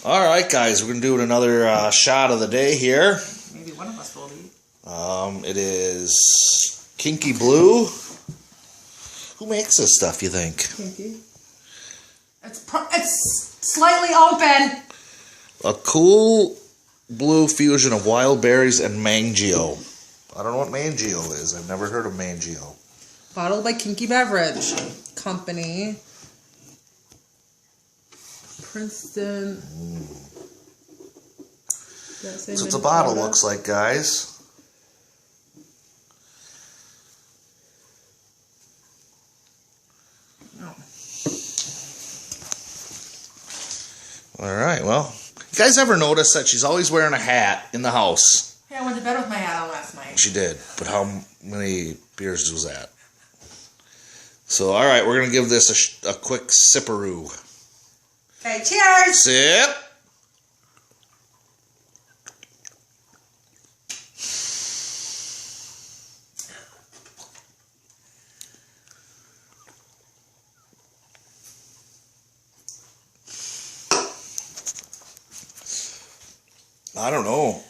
All right, guys, we're going to do another shot of the day here. Maybe one of us will eat. It is Kinky Blue. Who makes this stuff, you think? Kinky. It's slightly open. A cool blue fusion of wild berries and mangio. I don't know what mangio is. I've never heard of mangio. Bottled by Kinky Beverage Company. Princeton. That's what the bottle looks like, guys. Oh. Alright, well, you guys ever notice that she's always wearing a hat in the house? Yeah, I went to bed with my hat on last night. She did, but how many beers was that? So, alright, we're going to give this a quick sipperoo. Okay, cheers! Sip! I don't know.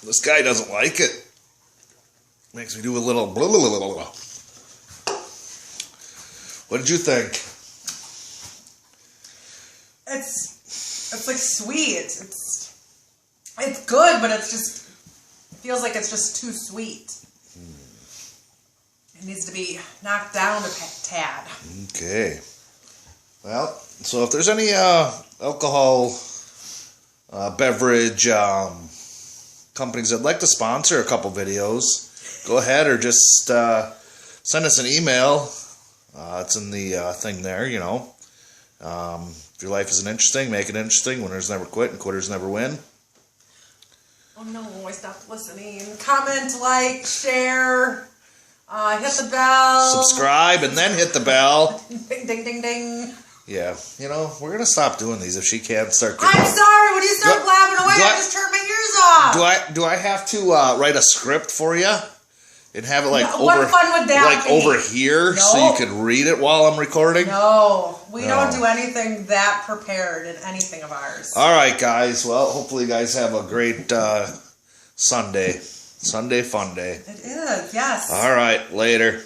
This guy doesn't like it. Makes me do a little blah, blah, blah, blah, blah. What did you think? It's like sweet. It's good, but it feels like it's just too sweet. It needs to be knocked down a tad. Okay. Well, so if there's any alcohol beverage companies that'd like to sponsor a couple videos, go ahead or just send us an email. It's in the thing there, you know. If your life isn't interesting, make it interesting. Winners never quit and quitters never win. Oh no, I stopped listening. Comment, like, share, hit the bell. Subscribe and then hit the bell. Ding, ding, ding, ding. Yeah, you know, we're going to stop doing these if she can't start I'm sorry, when you start blabbing away, I just turned my ears off. Do I have to write a script for you? And have it like no, what fun would that be? Over here so you could read it while I'm recording? No, we don't do anything that prepared in anything of ours. All right, guys. Well, hopefully you guys have a great Sunday. Sunday fun day. It is, yes. All right, later.